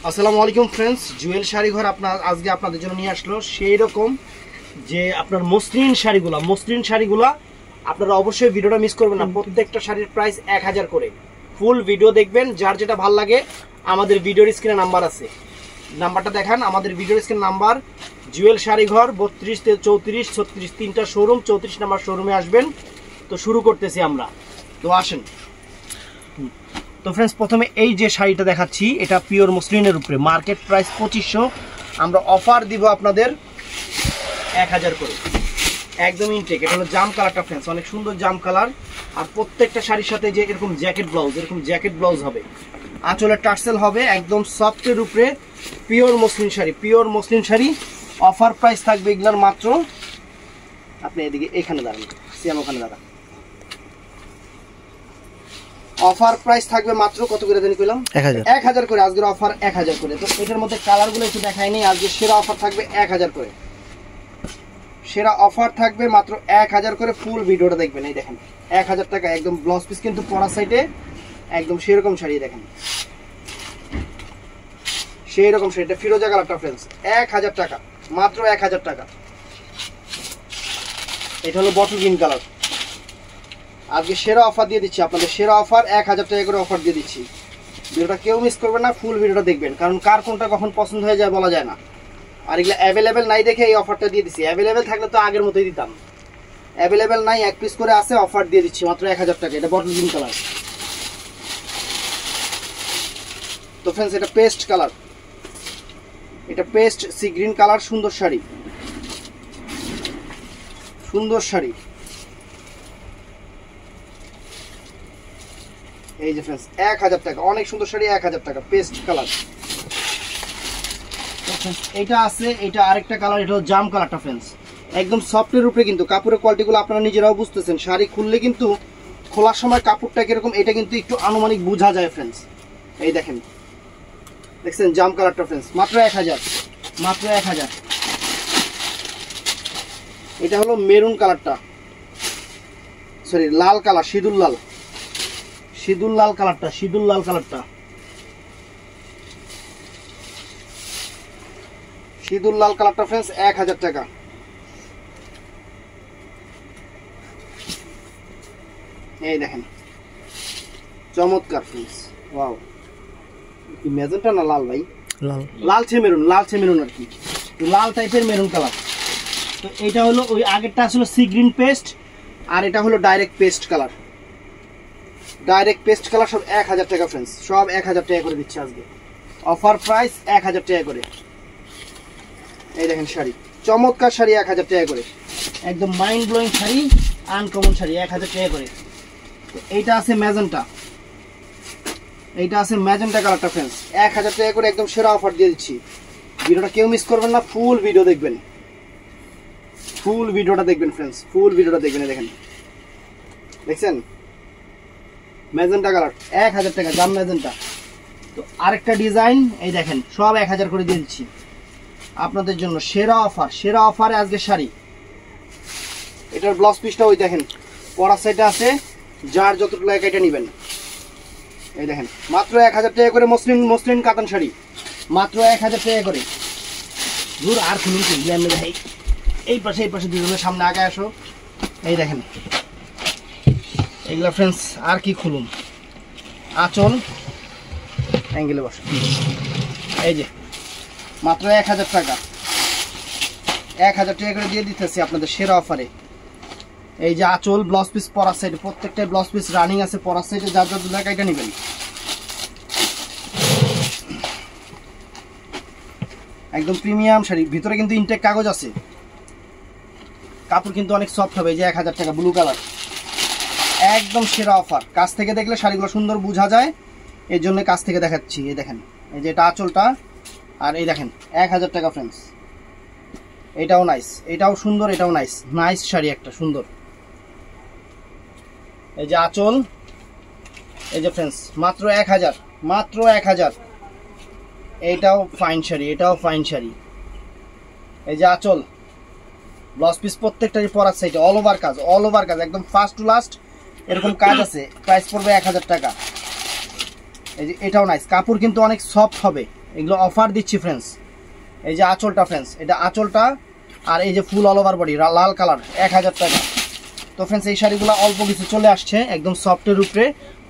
আসসালামু আলাইকুম ফ্রেন্ডস, জুয়েল শাড়ি ঘর আজকে আপনাদের জন্য নিয়ে আসলো সেই রকম যে আপনার মসলিন শাড়িগুলা আপনারা অবশ্যই ভিডিওটা মিস করবেন না। প্রত্যেকটা শাড়ির প্রাইস 1000 করে। ফুল ভিডিও দেখবেন, যার যেটা ভালো লাগে আমাদের ভিডিওর স্ক্রিনে নাম্বার আছে, নাম্বারটা দেখান। আমাদের ভিডিওর স্ক্রিনে নাম্বার জুয়েল শাড়ি ঘর 32 থেকে 34 36 তিনটা শোরুম, 34 নাম্বার শোরুমে আসবেন। তো শুরু করতেছি আমরা, তো আসেন। তো ফ্রেন্ডস, প্রথমে এই যে শাড়িটা দেখাচ্ছি এটা পিওর মসলিনের উপরে, মার্কেট প্রাইস 2500, আমরা অফার দিব আপনাদের 1000 করে, একদম ইনটেক। এটা হলো জাম কালারটা ফ্রেন্ডস, অনেক সুন্দর জাম কালার। আর প্রত্যেকটা শাড়ির সাথে যে এরকম জ্যাকেট ব্লাউজ হবে, আঁচলের টার্সেল হবে, একদম সফটের উপরে pure muslin sari. Offer price থাকবে এগুলার মাত্র, আপনি এদিকে এখানে দাঁড়ান, সিয়াম ওখানে দাঁড়ান। অফার প্রাইস থাকবে মাত্র কত করে জানি কইলাম, 1000 করে। আজকের অফার 1000 করে। তো এটার মধ্যে কালারগুলো একটু দেখাইনি, আজকে সেরা অফার থাকবে 1000 করে। সেরা অফার থাকবে মাত্র 1000 করে। ফুল ভিডিওটা দেখবেন। এই দেখেন 1000 টাকা একদম ব্লাউজ পিস কিন্তু পরা সাইডে একদম সেরকম শাড়ি দেখেন, সেই রকম শাড়িটা ফিরোজা কালারটা ফ্রেন্ডস, 1000 টাকা মাত্র, 1000 টাকা। এটা হলো বটল গ্রিন কালার। আজকে সেরা অফার দিয়ে দিচ্ছি আপনাদের, সেরা অফার 1000 টাকা করে অফার দিয়ে দিচ্ছি। ভিডিওটা কেউ মিস করবেন না, ফুল ভিডিওটা দেখবেন, কারণ কার কোনটা কখন পছন্দ হয়ে যায় বলা যায় না। আর এগুলো অ্যাভেলেবেল নাই দেখে এই অফারটা দিয়ে দিচ্ছি। অ্যাভেলেবেল থাকলে তো আগের মতোই দিতাম, অ্যাভেলেবেল নাই, এক পিস করে আছে, অফার দিয়ে দিচ্ছি মাত্র 1000 টাকা। এটা বটল গ্রিন কালার। তো ফ্রেন্ডস, এটা পেস্ট কালার, এটা পেস্ট সি গ্রিন কালার। সুন্দর শাড়ি, সুন্দর শাড়ি। এই যে ফ্রেন্ডস 1000 টাকা, অনেক সুন্দর শাড়ি, 1000 টাকা, পেস্ট কালার। এটা আছে, এটা আরেকটা কালার, এটা হলো জাম কালারটা ফ্রেন্ডস, একদম সফটের উপরে। কিন্তু কাপড়ের কোয়ালিটিগুলো আপনারা নিজেরাও বুঝতেছেন, শাড়ি খুললে কিন্তু খোলার সময় কাপড়টা কিরকম এটা কিন্তু একটু আনুমানিক বোঝা যায় ফ্রেন্ডস। এই দেখেন, দেখছেন জাম কালারটা ফ্রেন্ডস, মাত্র 1000, মাত্র 1000। এটা হলো মেরুন কালারটা, সরি লাল কালার, সিঁদুর লাল কালারটা, সিঁদুর লাল কালারটা, সিঁদুর লাল কালারটা ফ্রেন্ডস 1000 টাকা। এই দেখেন চমৎকার ফ্রেন্ডস, ওয়াও। কি ম্যাজেন্টা না লাল ভাই? লালচে মেরুন আর কি, লাল টাইপের মেরুন কালার। তো এটা হলো ওই আগেরটা আসলে সি গ্রিন পেস্ট, আর এটা হলো ডাইরেক্ট পেস্ট কালার। সব 1000 টাকা ফ্রেন্ডস, সব 1000 টাকা করে দিচ্ছি আজকে। অফার প্রাইস 1000 টাকা করে। এই দেখেন শাড়ি, চমৎকার শাড়ি, 1000 টাকা করে, একদম mind blowing sari, uncommon sari, 1000 টাকা করে। তো এইটা আছে ম্যাজেন্টা কালারটা ফ্রেন্ডস, 1000 টাকা করে, একদম সেরা অফার দিয়ে দিচ্ছি। ভিডিওটা কেউ মিস করবেন না, ফুল ভিডিও দেখবেন, ফুল ভিডিওটা দেখবেন ফ্রেন্ডস, ফুল ভিডিওটা দেখবেন। দেখেন, দেখছেন ম্যাজেন্টা কালার, 1000 টাকা, জাম ম্যাজেন্টা। তো আরেকটা ডিজাইন, এই দেখেন সব 1000 করে দিয়ে দিচ্ছি আপনাদের জন্য। সেরা অফারে আজকে শাড়ি। এটার ব্লাউজ পিসটা ওই দেখেন পরা সাইডে আছে, যার যতটুকু লাগে এটা নেবেন। এই দেখেন মাত্র 1000 টাকা করে, মসলিন কাতান শাড়ি, মাত্র 1000 টাকা করে। দূর আর খুলুন কি দেখাই, এই পাশে দুজনের সামনে আগে আসো। এই দেখেন এইগুলা ফ্রেন্ডস, আর কি খুলুন, আঁচল অ্যাঙ্গেলে বসে। এই যে মাত্র 1000 টাকা, 1000 টাকা করে দিয়ে দিতেছি আপনাদের সেরা অফারে। এই যে আঁচল, ব্লাউজ পিস পরা সাইডে, প্রত্যেকটা ব্লাউজ পিস রানিং আছে পরা সাইডে, যার যত টাকা এটা নেবেন। একদম প্রিমিয়াম শাড়ি, ভিতরে কিন্তু ইনটেক কাগজ আছে, কাপড় কিন্তু অনেক সফট হবে। এই যে 1000 টাকা, ব্লু কালার, একদম সেরা অফার। কাছ থেকে দেখলে শাড়িগুলো সুন্দর বোঝা যায়, এর জন্য কাছ থেকে দেখাচ্ছি। এই দেখেন, এই যে এটা আঁচলটা, আর এই দেখেন 1000 টাকা ফ্রেন্ডস। এটাও নাইস, এটাও সুন্দর, এটাও নাইস শাড়ি একটা সুন্দর। এই যে আঁচল, এই যে ফ্রেন্ডস মাত্র 1000, মাত্র 1000। এইটাও ফাইন শাড়ি, এই যে আঁচল, ব্লাউজ পিস প্রত্যেকটারই পরার সাইডে অল ওভার কাজ, একদম ফার্স্ট টু লাস্ট এরকম কাজ আছে। প্রাইস পড়বে 1000 টাকা। এই যে এটাও নাইস, কাপড় কিন্তু অনেক সফট হবে, এগুলো অফার দিচ্ছি ফ্রেন্ডস। এই যে আঁচলটা ফ্রেন্ডস, এটা আঁচলটা, আর এই যে ফুল অল ওভার বডি লাল কালার, 1000 টাকা। তো ফ্রেন্ডস এই শাড়িগুলো অল্প কিছু চলে আসছে, একদম সফটের উপরে,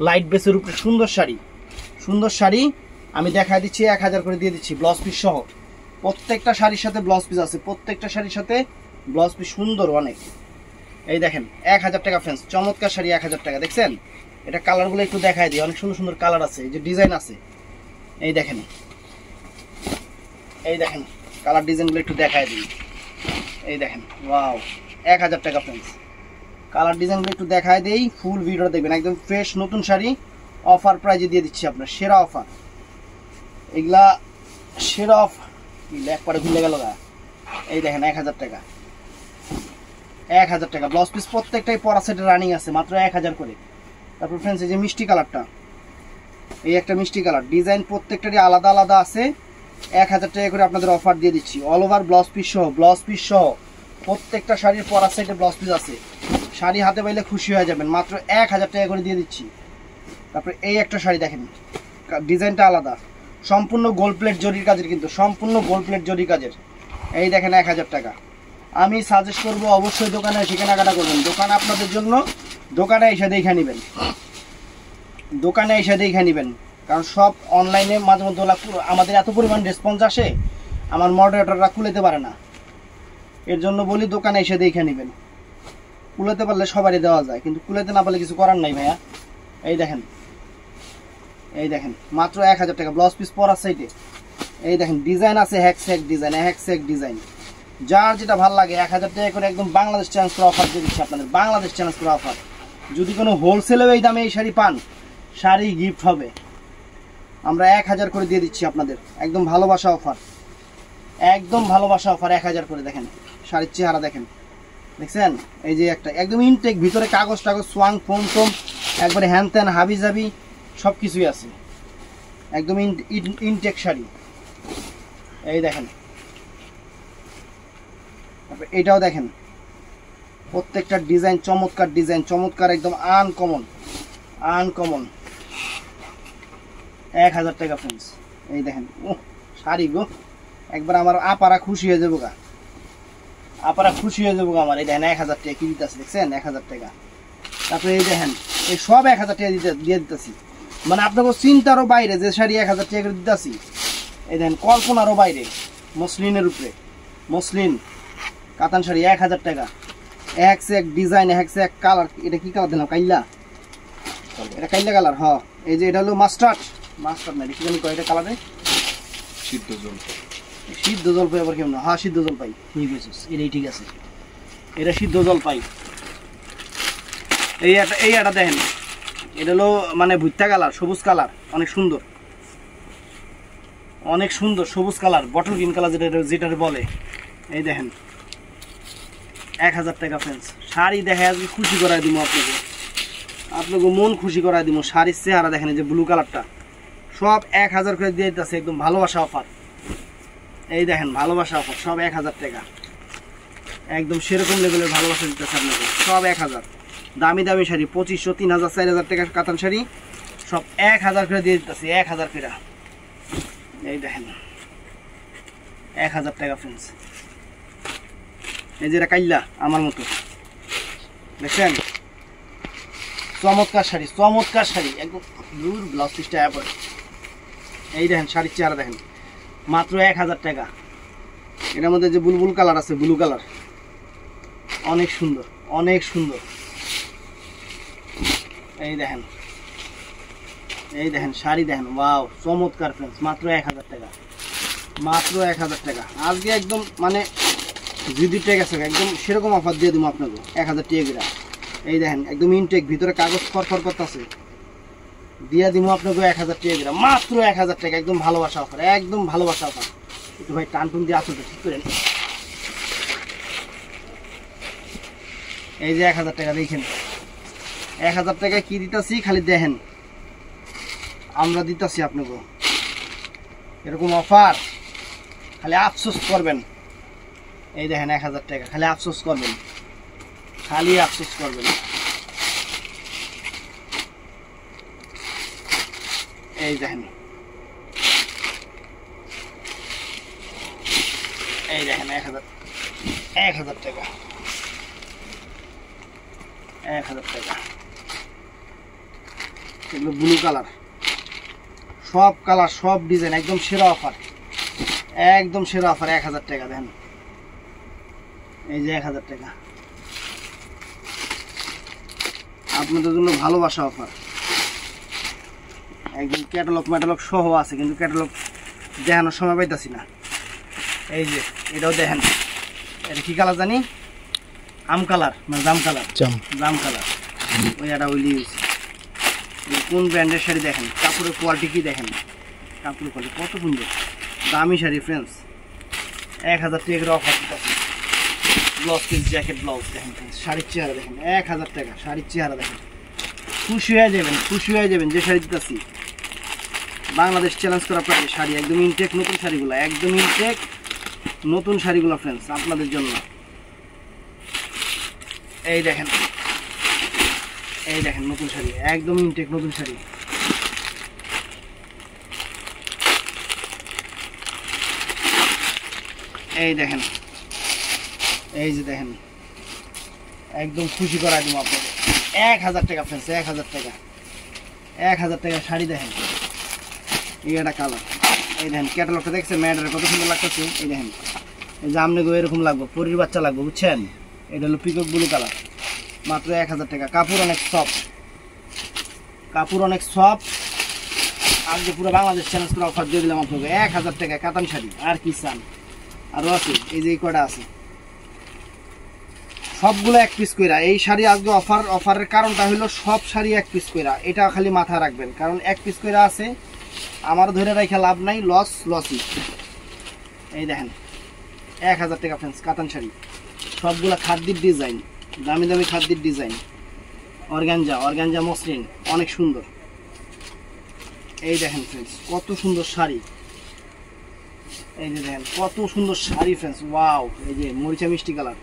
লাইট বেসের উপরে সুন্দর শাড়ি, সুন্দর শাড়ি আমি দেখা দিচ্ছি 1000 করে দিয়ে দিচ্ছি ব্লাউজ পিস সহ। প্রত্যেকটা শাড়ির সাথে ব্লাউজ পিস আছে, প্রত্যেকটা শাড়ির সাথে ব্লাউজ পিস সুন্দর অনেক। এই দেখেন 1000 টাকা ফ্রেন্ডস, চমৎকার শাড়ি 1000 টাকা। দেখছেন এটা কালারগুলো একটু দেখাই দিই, অনেক সুন্দর সুন্দর কালার আছে, এই যে ডিজাইন আছে, এই দেখেন, এই দেখেন কালার ডিজাইনগুলো একটু দেখাই দিই। এই দেখেন ওয়াও 1000 টাকা ফ্রেন্ডস, কালার ডিজাইনগুলো একটু দেখাই দেই, ফুল ভিডিও দেখবেন, একদম ফ্রেশ নতুন শাড়ি, অফার প্রাইজে দিয়ে দিচ্ছি আপনার, সেরা অফার। এগুলা সেরা অফার, একবারে ভুলে গেল গা। এই দেখেন 1000 টাকা, 1000 টাকা ব্লাউজ পিস, প্রত্যেকটাই পরা সেটে রানিং আছে, মাত্র 1000 করে। তারপর ফ্রেন্ডস এই যে মিষ্টি কালারটা, এই একটা মিষ্টি কালার, ডিজাইন প্রত্যেকটারই আলাদা আলাদা আছে, 1000 টাকা করে আপনাদের অফার দিয়ে দিচ্ছি, অল ওভার ব্লাউজ পিস সহ, ব্লাউজ পিস সহ প্রত্যেকটা শাড়ির পরা সেটে ব্লাউজ পিস আছে। শাড়ি হাতে পাইলে খুশি হয়ে যাবেন, মাত্র 1000 টাকা করে দিয়ে দিচ্ছি। তারপরে এই একটা শাড়ি দেখেন, ডিজাইনটা আলাদা, সম্পূর্ণ গোল্ড প্লেট জরির কাজের, কিন্তু সম্পূর্ণ গোল্ড প্লেট জরির কাজের। এই দেখেন 1000 টাকা। আমি সাজেস্ট করব অবশ্যই দোকানে এসে কেনাকাটা করবেন, দোকানে আপনাদের জন্য, দোকানে এসে দেখে নেবেন, দোকানে এসে দেখে নেবেন, কারণ সব অনলাইনে মাঝে মধ্যে আমাদের এত পরিমাণ রেসপন্স আসে, আমার মডারেটররা খুলেতে পারে না, এর জন্য বলি দোকানে এসে দেখে নেবেন। কুলাতে পারলে সবারই দেওয়া যায়, কিন্তু কুলাতে না পারলে কিছু করার নাই ভাইয়া। এই দেখেন, এই দেখেন মাত্র 1000 টাকা ব্লাউজ পিস পরার সাইডে। এই দেখেন ডিজাইন আছে, হ্যাক ডিজাইন, হ্যাক ডিজাইন, যার যেটা ভালো লাগে 1000 টাকা করে একদম বাংলাদেশ চ্যালেঞ্জ করে অফার দিয়ে দিচ্ছি আপনাদের, বাংলাদেশ চ্যালেঞ্জ করে অফার। যদি কোনো হোলসেলেও এই দামে এই শাড়ি পান, শাড়ি গিফট হবে, আমরা 1000 করে দিয়ে দিচ্ছি আপনাদের, একদম ভালোবাসা অফার, একদম ভালোবাসা অফার, 1000 করে। দেখেন শাড়ির চেহারা দেখেন, দেখছেন এই যে একটা একদম ইনটেক, ভিতরে কাগজ টাগজ সোয়াং ফোম টোম একবারে হ্যান ত্যান হাবি জাবি সব কিছুই আছে, একদম ইনটেক শাড়ি। এই দেখেন, তারপরে এটাও দেখেন, প্রত্যেকটা ডিজাইন চমৎকার, ডিজাইন চমৎকার, একদম আনকমন, আনকমন, 1000 টাকা ফ্রেন্ডস। এই দেখেন ও শাড়ি গো, একবার আমার আপারা খুশি হয়ে যাবো গা, আপনারা খুশি হয়ে যাবো আমার। এই দেখেন 1000 টাকা কি দিতেছি, দেখছেন 1000 টাকা। তারপরে এই দেখেন এই সব 1000 টাকা দিয়ে দিতেছি, মানে আপনাকে চিন্তারও বাইরে যে শাড়ি 1000 টাকা করে দিতেছি। এই দেখেন কল্পনারও বাইরে, মসলিনের উপরে, মসলিন কাতান শাড়ি 1000 টাকা, এক সে এক ডিজাইন, এক সে এক কালার। এটা কি কালার দিলাম, কাইলা, এটা কাইলা কালার। হ্যাঁ এই যে এটা হলো মাস্টার্ড, মাস্টার্ড না কি জানি কয়, এটা কালারে সিদ্ধ জল, সিদ্ধ জলপাই আবার কেমন? হ্যাঁ সিদ্ধ জলপাই, ঠিক আছে, এটাই ঠিক আছে, এটা সিদ্ধ জলপাই। এই একটা দেখেন, এটা হলো মানে ভুট্টা কালার, সবুজ কালার, অনেক সুন্দর, অনেক সুন্দর সবুজ কালার, বটল গ্রিন কালার যেটা বলে। এই দেখেন 1000 টাকা ফ্রেন্ডস, শাড়ি দেখে আজকে খুশি করাই দিব আপনাকে, আপনাকে মন খুশি করাই দিব। শাড়ির চেহারা দেখেন, এই যে ব্লু কালারটা, সব 1000 করে দিয়ে দিতেছে, একদম ভালোবাসা অফার। এই দেখেন ভালোবাসা অফার, সব 1000 টাকা, একদম সেরকম লেভেলের ভালোবাসা দিতেছে আপনাকে, সব 1000। দামি দামি শাড়ি 2500, 3000, 4000 টাকার কাতান শাড়ি সব 1000 করে দিয়ে দিতেছে, 1000 করে। এই দেখেন 1000 টাকা ফ্রেন্ডস। এই যে এটা কাইল্লা আমার মতো, দেখছেন চমৎকার শাড়ি, চমৎকার শাড়ি, একদম দূর ব্লাউজ পিসটা পরে। এই দেখেন শাড়ির চেহারা দেখেন, মাত্র 1000 টাকা। এটার মধ্যে যে বুলবুল কালার আছে, ব্লু কালার, অনেক সুন্দর, অনেক সুন্দর। এই দেখেন, এই দেখেন শাড়ি দেখেন, ওয়াও চমৎকার ফ্রেন্ডস, মাত্র 1000 টাকা, মাত্র 1000 টাকা। আজকে একদম মানে জিডি টেক আছে, একদম সেরকম অফার দিয়ে দেবো আপনাকে 1000 টাকা। এই দেখেন একদম ইনটেক, ভিতরে কাগজ ফরফর করতেছে, দিয়ে দিব আপনাকে 1000 টাকা, মাত্র 1000 টাকা, একদম ভালোবাসা অফার, একদম ভালোবাসা অফার। একটু ভাই টান টুন দিয়ে আসলে ঠিক করেন। এই যে 1000 টাকা দেখেন, 1000 টাকায় কি দিতেছি খালি দেখেন, আমরা দিতেছি আপনাকে এরকম অফার, খালি আফসোস করবেন। এই দেখেন 1000 টাকা, খালি আফসোস করবেন, খালি আফসোস করবেন। এই দেখেন এই দেখেন 1000 টাকা, 1000 টাকা। এগুলো ব্লু কালার, সব কালার সব ডিজাইন একদম সেরা অফার, একদম সেরা অফার 1000 টাকা। দেখেন এই যে 1000 টাকা আপনাদের জন্য ভালোবাসা অফার, একদম ক্যাটালগ সহ আছে, কিন্তু ক্যাটালগ দেখানোর সময় পাইতাছি না। এই যে এটাও দেখেন, এটা কি কালার জানি, আম কালার না জাম কালার, জাম কালার। ওই এটা ওইলি হয়েছে। কোন ব্র্যান্ডের শাড়ি দেখেন, কাপড়ের কোয়ালিটি কি দেখেন, কাপড়ের কোয়ালিটি কত সুন্দর, দামি শাড়ি ফ্রেন্ডস। 1000 টাকার অফার দিতেছে। ব্লাউজ পিস জ্যাকেট ব্লাউজ দেখেন ফ্রেন্ডস, শাড়ির চেহারা দেখেন, 1000 টাকা শাড়ির চেহারা দেখেন, খুশি হয়ে যাবেন, খুশি হয়ে যাবেন। যে শাড়ি দিতেছি বাংলাদেশ চ্যালেঞ্জ করা প্রায় শাড়ি, একদম ইনটেক নতুন শাড়িগুলো, একদম ইনটেক নতুন শাড়িগুলো ফ্রেন্ডস আপনাদের জন্য। এই দেখেন, এই দেখেন নতুন শাড়ি, একদম ইনটেক নতুন শাড়ি। এই দেখেন, এই যে দেখেন, একদম খুশি করা দিব আপনাদের। 1000 টাকা ফ্রেন্ডস, 1000 টাকা, 1000 টাকা শাড়ি দেখেন। এই একটা কালার, এই দেখেন ক্যাটালগটা দেখছেন ম্যাডার কত সুন্দর লাগতেছে। এই দেখেন, এই যে আমনে গো এরকম লাগবে, পরীর বাচ্চা লাগবে বুঝছেন। এটা হলো পিকক ব্লু কালার, মাত্র 1000 টাকা। কাপড় অনেক সফট, কাপড় অনেক সফট। আজকে পুরো বাংলাদেশ চ্যালেঞ্জ করে অফার দিয়ে দিলাম আপনাকে 1000 টাকা কাতান শাড়ি। আর কি চান, আরও আছে, এই যে এই কটা আছে, সবগুলো 1 পিস কইরা। এই শাড়ি আজকে অফারের কারণটা হলো সব শাড়ি 1 পিস কইরা, এটা খালি মাথা রাখবেন, কারণ 1 পিস কইরা আছে। আমার ধরে রাখা লাভ নাই, লসই। এই দেখেন 1000 টাকা ফ্রেন্ডস কাতান শাড়ি, সবগুলো খাদ্যের ডিজাইন, দামি দামি খাদ্যের ডিজাইন, অর্গানজা মসলিন, অনেক সুন্দর। এই দেখেন ফ্রেন্ডস কত সুন্দর শাড়ি, এই যে দেখেন কত সুন্দর শাড়ি ফ্রেন্ডস, ওয়াও। এই যে মরিচা মিষ্টি কালার,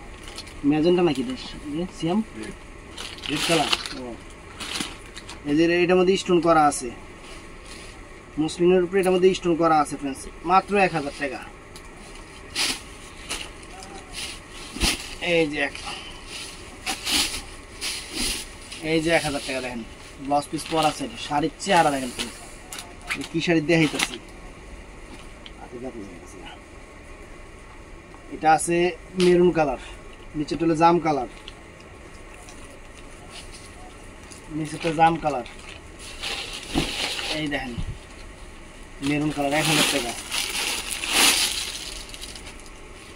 ম্যাজেন্টা নাকি সিয়াম রেড কালার। এই যে এটার মধ্যে স্টোন করা আছে, মুসলিমের উপরে এটার মধ্যে স্টোন করা আছে ফ্রেন্ডস, মাত্র 1000 টাকা। এই যে 1000 টাকা দেখেন, ব্লাউজ পিস পরা আছে, শাড়ির চেহারা দেখেন ফ্রেন্ডস, কি শাড়ি দেখাইতেছি। এটা আছে মেরুন কালার, নিচেটা হলো জাম কালার, নিচেটা জাম কালার। এই দেখেন মেরুন কালার, 1000 টাকা।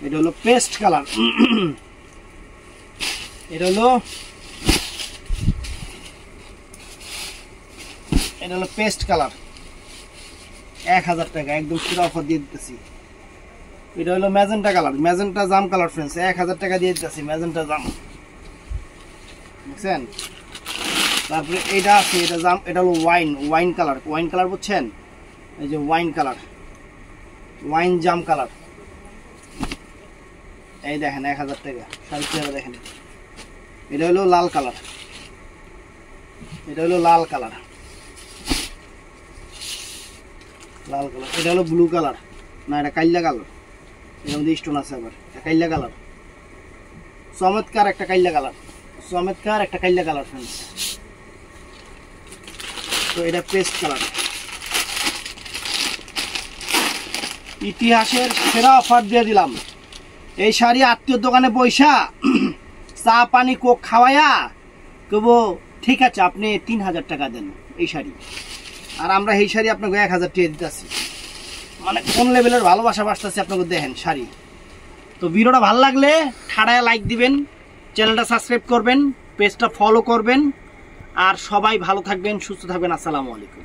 এটা হলো পেস্ট কালার, এটা হলো পেস্ট কালার, 1000 টাকা একদম পুরো অফার দিয়ে দিতেছি। এটা হলো ম্যাজেন্টা কালার, ম্যাজেন্টা জাম কালার ফ্রেন্ডস, 1000 টাকা দিয়ে দিতেছি ম্যাজেন্টা জাম, বুঝছেন। তারপরে এটা আছে, এটা জাম, এটা হলো ওয়াইন কালার বুঝছেন। এই যে ওয়াইন কালার, ওয়াইন জাম কালার। এই দেখেন 1000 টাকা শাড়ির চেহারা দেখেন। এটা হলো লাল কালার, এটা হলো লাল কালার। এটা হলো ব্লু কালার, না এটা কাইল্লা কালার, এর মধ্যে স্টোন আছে আবার, কাইল্লা কালার, চমৎকার একটা কাইল্লা কালার ফ্রেন্ডস। তো এটা পেস্ট কালার, ইতিহাসের সেরা অফার দিয়ে দিলাম। এই শাড়ি আত্মীয় দোকানে বৈশা চা পানি কোক খাওয়াইয়া কেবো ঠিক আছে আপনি 3000 টাকা দেন এই শাড়ি, আর আমরা এই শাড়ি আপনাকে 1000 টাকা দিতেছি। মানে কোন লেভেলের ভালোবাসা বাসতেছে আপনাকে দেখেন শাড়ি। তো ভিডিওটা ভালো লাগলে ঠাড়ায় লাইক দিবেন, চ্যানেলটা সাবস্ক্রাইব করবেন, পেজটা ফলো করবেন, আর সবাই ভালো থাকবেন, সুস্থ থাকবেন। আসসালামু আলাইকুম।